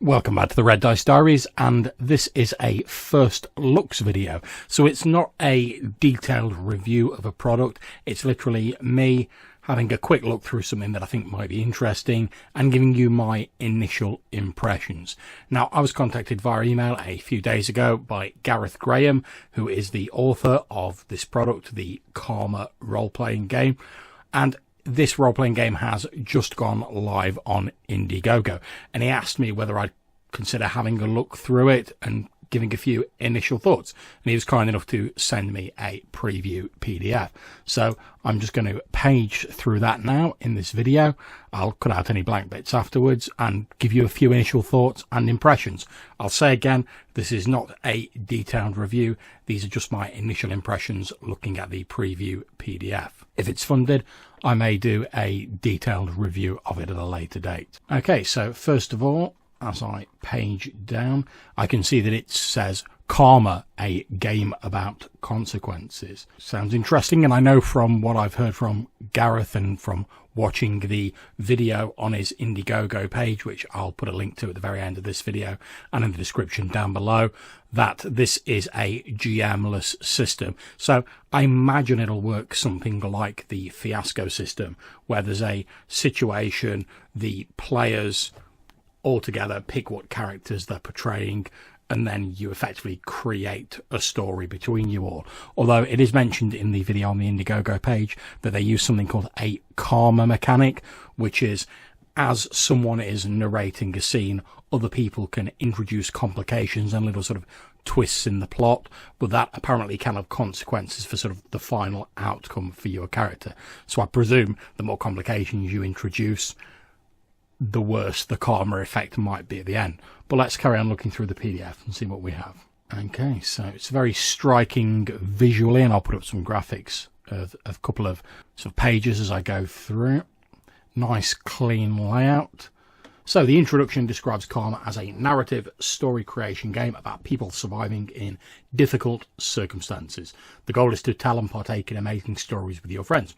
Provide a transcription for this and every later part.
Welcome back to the Red Dice Diaries, and this is a first looks video. So it's not a detailed review of a product, it's literally me having a quick look through something that I think might be interesting and giving you my initial impressions. Now, I was contacted via email a few days ago by Gareth Graham, who is the author of this product, the Karma role-playing game, and this role-playing game has just gone live on IndieGoGo, and he asked me whether I'd consider having a look through it and giving a few initial thoughts, and he was kind enough to send me a preview PDF. So I'm just going to page through that now in this video. I'll cut out any blank bits afterwards and give you a few initial thoughts and impressions. I'll say again, this is not a detailed review. These are just my initial impressions looking at the preview PDF. If it's funded, I may do a detailed review of it at a later date. Okay, so first of all, as I page down, I can see that it says Karma, a game about consequences. Sounds interesting, and I know from what I've heard from Gareth and from watching the video on his IndieGoGo page, which I'll put a link to at the very end of this video and in the description down below, that this is a GM-less system. So I imagine it'll work something like the Fiasco system, where there's a situation, the players all together pick what characters they're portraying, and then you effectively create a story between you all. Although it is mentioned in the video on the IndieGoGo page that they use something called a karma mechanic, which is as someone is narrating a scene, other people can introduce complications and little sort of twists in the plot, but that apparently can have consequences for sort of the final outcome for your character. So I presume the more complications you introduce, the worse the karma effect might be at the end. But let's carry on looking through the PDF and see what we have. Okay, so it's very striking visually, and I'll put up some graphics of a couple of sort of pages as I go through. Nice clean layout. So the introduction describes Karma as a narrative story creation game about people surviving in difficult circumstances. The goal is to tell and partake in amazing stories with your friends.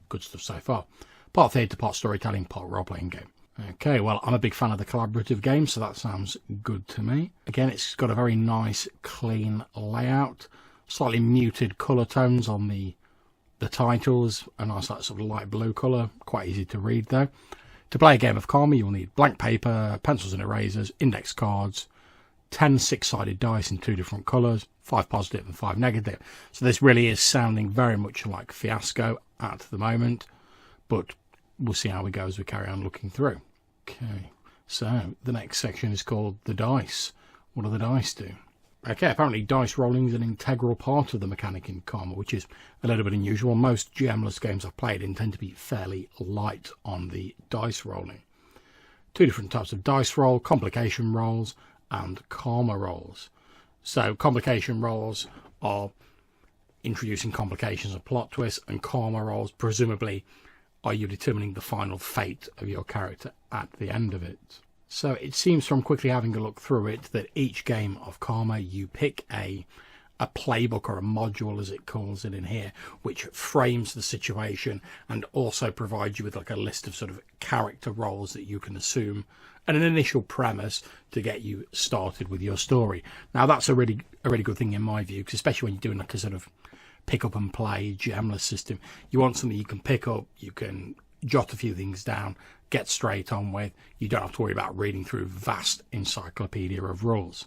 Good stuff so far. Part theatre, part storytelling, part role-playing game. Okay, well, I'm a big fan of the collaborative game, so that sounds good to me. Again, it's got a very nice, clean layout. Slightly muted colour tones on the titles. A nice sort of light blue colour. Quite easy to read, though. To play a game of Karma, you'll need blank paper, pencils and erasers, index cards, 10 six-sided dice in 2 different colours, 5 positive and 5 negative. So this really is sounding very much like Fiasco at the moment, but we'll see how we go as we carry on looking through. Okay, so the next section is called the dice. What do the dice do? Okay, apparently dice rolling is an integral part of the mechanic in Karma, which is a little bit unusual. Most GM-less games I've played in tend to be fairly light on the dice rolling. 2 different types of dice roll, complication rolls and Karma rolls. So complication rolls are introducing complications and plot twists, and Karma rolls presumably are you determining the final fate of your character at the end of it. So it seems from quickly having a look through it that each game of Karma you pick a playbook or a module, as it calls it in here, which frames the situation and also provides you with like a list of sort of character roles that you can assume and an initial premise to get you started with your story. Now that's a really good thing in my view, because especially when you're doing like a sort of pick up and play GM-less system, you want something you can pick up, you can jot a few things down, get straight on with. You don't have to worry about reading through vast encyclopedia of rules.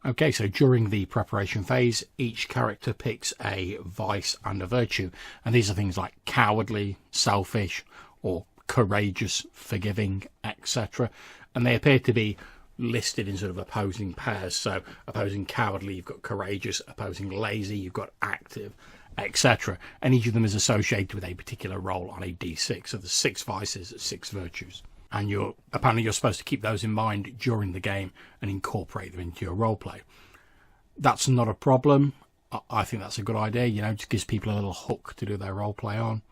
Okay, so during the preparation phase, each character picks a vice and a virtue, and these are things like cowardly, selfish, or courageous, forgiving, etc. And they appear to be listed in sort of opposing pairs. So opposing cowardly, you've got courageous; opposing lazy, you've got active, etc. And each of them is associated with a particular role on a D6. So there's 6 vices, 6 virtues, and apparently you're supposed to keep those in mind during the game and incorporate them into your role play. That's not a problem. I think that's a good idea. You know, it just gives people a little hook to do their role play on.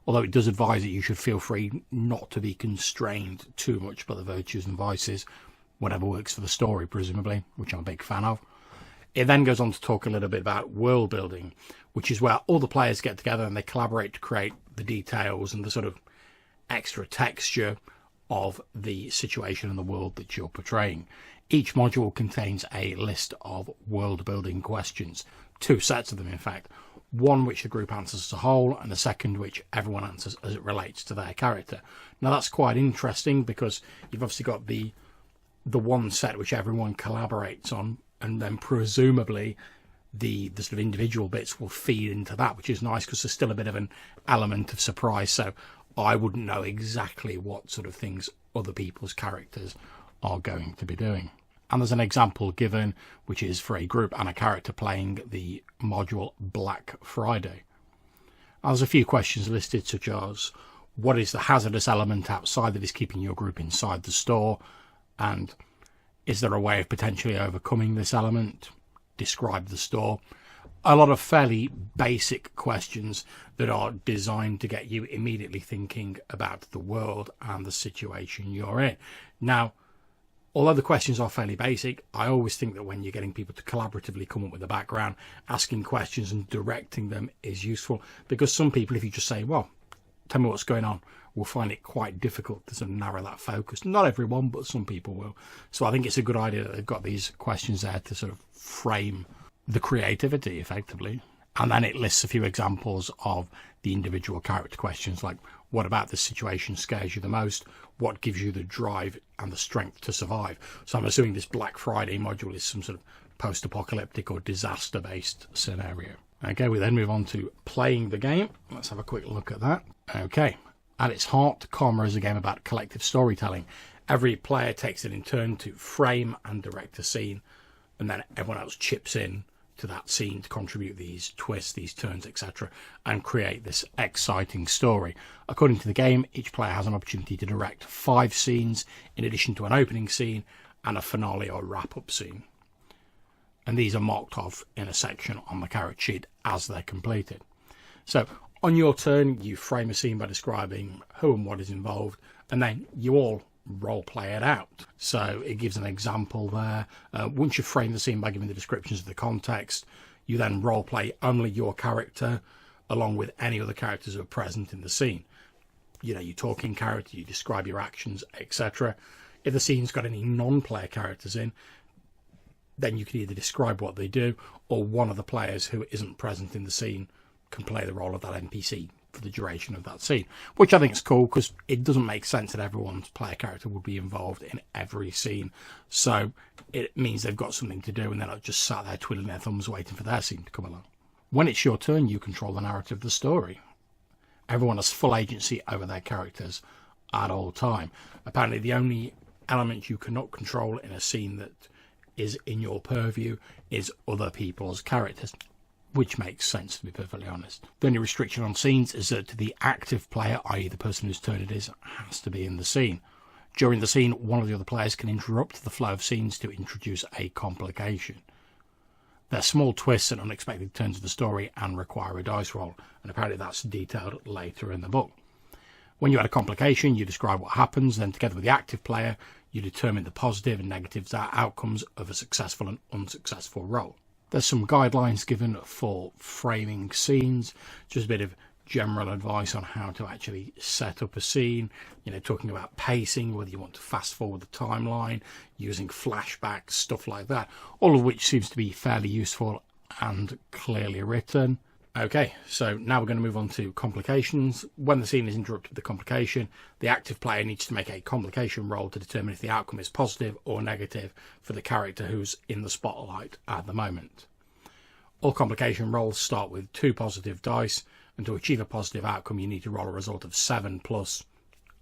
Although it does advise that you should feel free not to be constrained too much by the virtues and vices. Whatever works for the story, presumably, which I'm a big fan of. It then goes on to talk a little bit about world building, which is where all the players get together and they collaborate to create the details and the sort of extra texture of the situation and the world that you're portraying. Each module contains a list of world building questions, 2 sets of them in fact, one which the group answers as a whole and the second which everyone answers as it relates to their character. Now that's quite interesting because you've obviously got the one set which everyone collaborates on, and then presumably the sort of individual bits will feed into that, which is nice because there's still a bit of an element of surprise. So I wouldn't know exactly what sort of things other people's characters are going to be doing. And there's an example given, which is for a group and a character playing the module Black Friday. There's a few questions listed, such as what is the hazardous element outside that is keeping your group inside the store, and is there a way of potentially overcoming this element? Describe the store. A lot of fairly basic questions that are designed to get you immediately thinking about the world and the situation you're in. Now, although the questions are fairly basic, I always think that when you're getting people to collaboratively come up with a background, asking questions and directing them is useful, because some people, if you just say, well, tell me what's going on, will find it quite difficult to sort of narrow that focus. Not everyone, but some people will. So I think it's a good idea that they've got these questions there to sort of frame the creativity effectively. And then it lists a few examples of the individual character questions, like what about this situation scares you the most? What gives you the drive and the strength to survive? So I'm assuming this Black Friday module is some sort of post-apocalyptic or disaster-based scenario. Okay, we then move on to playing the game. Let's have a quick look at that. Okay, at its heart, Karma is a game about collective storytelling. Every player takes it in turn to frame and direct a scene, and then everyone else chips in to that scene to contribute these twists, these turns, etc., and create this exciting story. According to the game, each player has an opportunity to direct 5 scenes in addition to an opening scene and a finale or wrap-up scene. And these are marked off in a section on the character sheet as they're completed. So on your turn, you frame a scene by describing who and what is involved, and then you all role play it out. So it gives an example there. Once you frame the scene by giving the descriptions of the context, you then role play only your character along with any other characters who are present in the scene. You know, you talk in character, you describe your actions, etc. If the scene's got any non-player characters in, then you can either describe what they do, or one of the players who isn't present in the scene can play the role of that NPC for the duration of that scene, which I think is cool because it doesn't make sense that everyone's player character would be involved in every scene. So it means they've got something to do and they're not just sat there twiddling their thumbs waiting for their scene to come along. When it's your turn, you control the narrative of the story. Everyone has full agency over their characters at all time. Apparently the only element you cannot control in a scene that is in your purview is other people's characters, which makes sense, to be perfectly honest. The only restriction on scenes is that the active player, i.e. the person whose turn it is, has to be in the scene. During the scene, one of the other players can interrupt the flow of scenes to introduce a complication. They're small twists and unexpected turns of the story and require a dice roll, and apparently that's detailed later in the book. When you add a complication, you describe what happens, then together with the active player, you determine the positive and negative outcomes of a successful and unsuccessful roll. There's some guidelines given for framing scenes, just a bit of general advice on how to actually set up a scene, you know, talking about pacing, whether you want to fast forward the timeline, using flashbacks, stuff like that, all of which seems to be fairly useful and clearly written. Okay, so now we're going to move on to complications. When the scene is interrupted with a complication, the active player needs to make a complication roll to determine if the outcome is positive or negative for the character who's in the spotlight at the moment. All complication rolls start with 2 positive dice, and to achieve a positive outcome you need to roll a result of 7 plus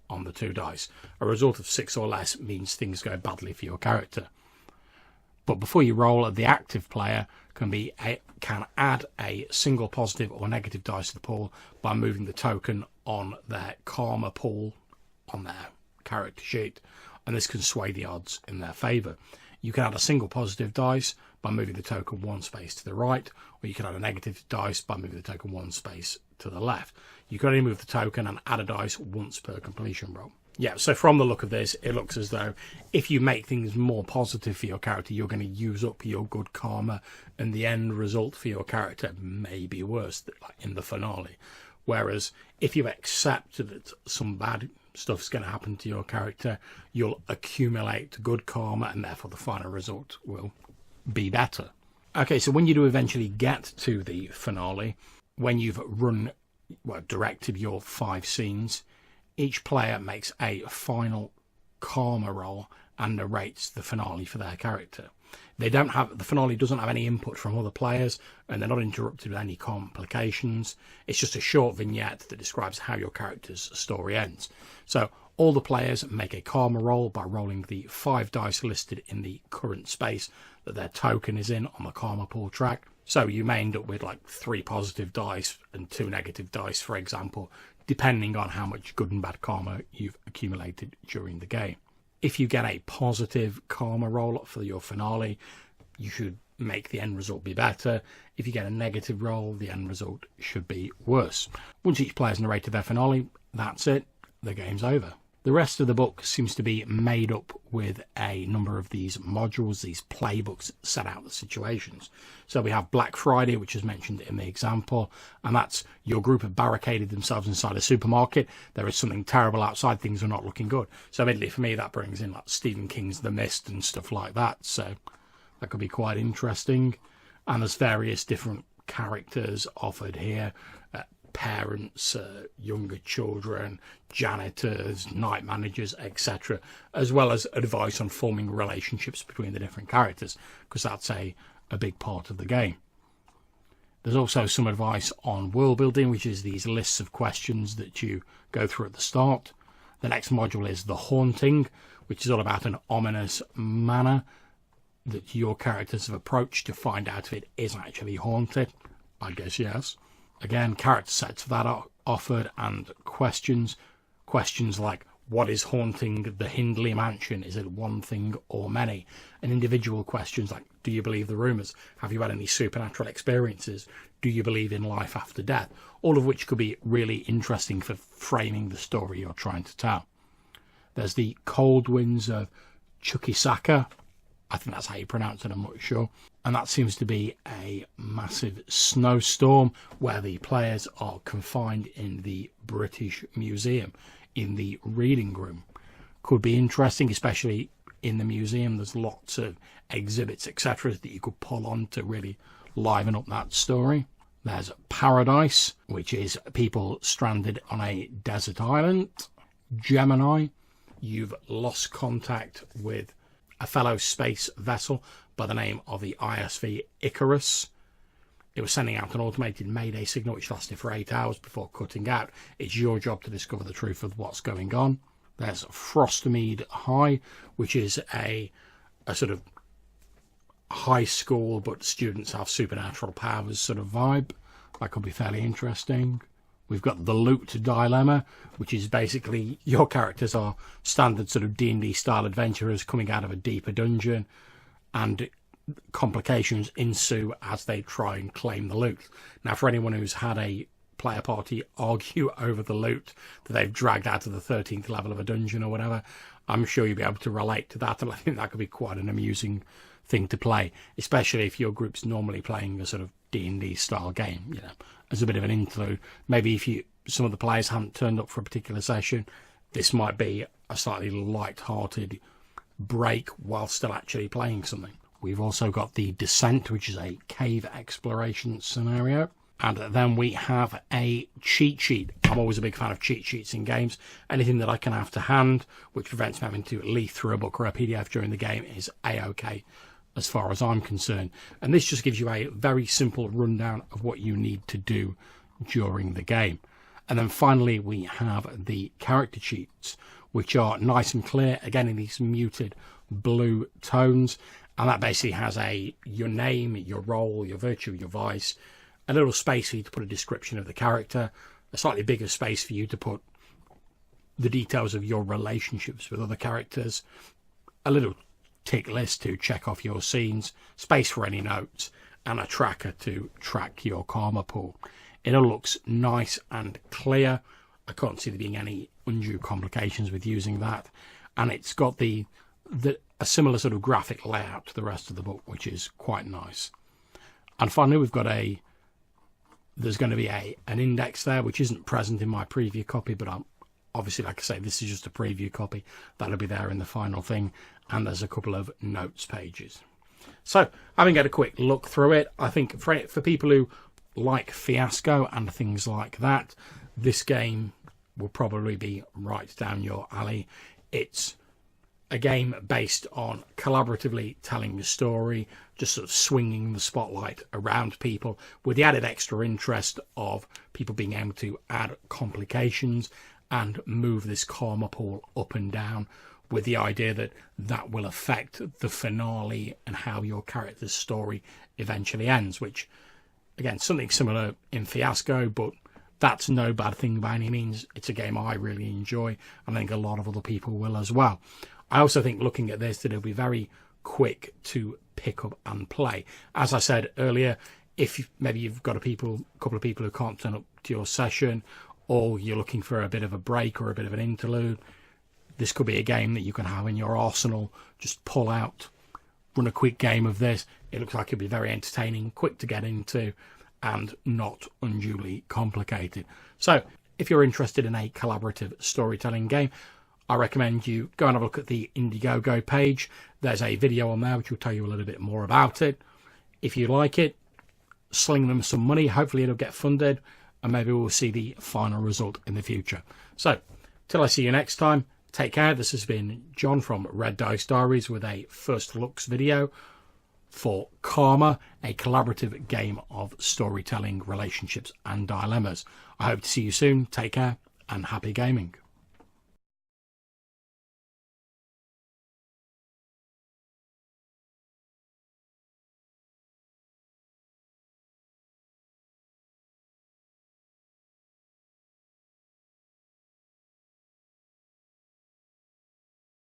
on the 2 dice. A result of 6 or less means things go badly for your character. But before you roll, the active player can add a single positive or negative dice to the pool by moving the token on their karma pool on their character sheet, and this can sway the odds in their favour. You can add a single positive dice by moving the token 1 space to the right, or you can add a negative dice by moving the token 1 space to the left. You can only move the token and add a dice once per completion roll. Yeah, so from the look of this, it looks as though if you make things more positive for your character, you're going to use up your good karma, and the end result for your character may be worse, like in the finale. Whereas if you accept that some bad stuff's going to happen to your character, you'll accumulate good karma, and therefore the final result will be better. Okay, so when you do eventually get to the finale, when you've directed your 5 scenes, each player makes a final karma roll and narrates the finale for their character. The finale doesn't have any input from other players, and they're not interrupted with any complications. It's just a short vignette that describes how your character's story ends. So all the players make a karma roll by rolling the 5 dice listed in the current space that their token is in on the karma pool track. So you may end up with like 3 positive dice and 2 negative dice, for example, depending on how much good and bad karma you've accumulated during the game. If you get a positive karma roll for your finale, you should make the end result be better. If you get a negative roll, the end result should be worse. Once each player's narrated their finale, that's it. The game's over. The rest of the book seems to be made up with a number of these modules, these playbooks that set out the situations. So we have Black Friday, which is mentioned in the example, and that's your group have barricaded themselves inside a supermarket. There is something terrible outside, things are not looking good. So immediately for me, that brings in like Stephen King's The Mist and stuff like that. So that could be quite interesting. And there's various different characters offered here. Parents, younger children, janitors, night managers, etc., as well as advice on forming relationships between the different characters, because that's a big part of the game. There's also some advice on world building, which is these lists of questions that you go through at the start. The next module is The Haunting, which is all about an ominous manor that your characters have approached to find out if it is actually haunted. I guess yes. Again, character sets for that are offered, and questions like, what is haunting the Hindley mansion? Is it one thing or many? And individual questions like, do you believe the rumours? Have you had any supernatural experiences? Do you believe in life after death? All of which could be really interesting for framing the story you're trying to tell. There's the Cold Winds of Chuquisaca. I think that's how you pronounce it, I'm not sure. And that seems to be a massive snowstorm where the players are confined in the British Museum in the reading room. Could be interesting, especially in the museum. There's lots of exhibits, etc., that you could pull on to really liven up that story. There's Paradise, which is people stranded on a desert island. Gemini, you've lost contact with a fellow space vessel by the name of the ISV Icarus. It was sending out an automated Mayday signal which lasted for 8 hours before cutting out. It's your job to discover the truth of what's going on. There's Frostmead High, which is a sort of high school but students have supernatural powers sort of vibe. That could be fairly interesting. We've got the Loot Dilemma, which is basically your characters are standard sort of D&D style adventurers coming out of a deeper dungeon, and complications ensue as they try and claim the loot. Now, for anyone who's had a player party argue over the loot that they've dragged out of the 13th level of a dungeon or whatever, I'm sure you'll be able to relate to that, and I think that could be quite an amusing thing to play, especially if your group's normally playing a sort of D&D style game, you know, as a bit of an interlude. Maybe if some of the players haven't turned up for a particular session, this might be a slightly light-hearted break while still actually playing something. We've also got the Descent, which is a cave exploration scenario. And then we have a cheat sheet. I'm always a big fan of cheat sheets in games. Anything that I can have to hand, which prevents me having to leaf through a book or a PDF during the game, is A-OK as far as I'm concerned. And this just gives you a very simple rundown of what you need to do during the game. And then finally, we have the character sheets, which are nice and clear, again in these muted blue tones. And that basically has your name, your role, your virtue, your vice, a little space for you to put a description of the character, a slightly bigger space for you to put the details of your relationships with other characters, a little tick list to check off your scenes, space for any notes, and a tracker to track your karma pool. It all looks nice and clear. I can't see there being any undue complications with using that. And it's got a similar sort of graphic layout to the rest of the book, which is quite nice. And finally, we've got there's going to be an index there, which isn't present in my preview copy, but Obviously, like I say, this is just a preview copy. That'll be there in the final thing. And there's a couple of notes pages. So, having had a quick look through it, I think for people who like Fiasco and things like that, this game will probably be right down your alley. It's a game based on collaboratively telling a story, just sort of swinging the spotlight around people with the added extra interest of people being able to add complications and move this karma pool up and down, with the idea that that will affect the finale and how your character's story eventually ends, which, again, something similar in Fiasco, but that's no bad thing by any means. It's a game I really enjoy, and I think a lot of other people will as well. I also think, looking at this, that it'll be very quick to pick up and play. As I said earlier, if maybe you've got a couple of people who can't turn up to your session, or you're looking for a bit of a break or a bit of an interlude, this could be a game that you can have in your arsenal. Just pull out, run a quick game of this. It looks like it'll be very entertaining, quick to get into, and not unduly complicated. So, if you're interested in a collaborative storytelling game, I recommend you go and have a look at the IndieGoGo page. There's a video on there which will tell you a little bit more about it. If you like it, sling them some money. Hopefully it'll get funded, and maybe we'll see the final result in the future. So, till I see you next time, take care. This has been John from Red Dice Diaries with a first looks video for Karma, a collaborative game of storytelling, relationships and dilemmas. I hope to see you soon. Take care and happy gaming.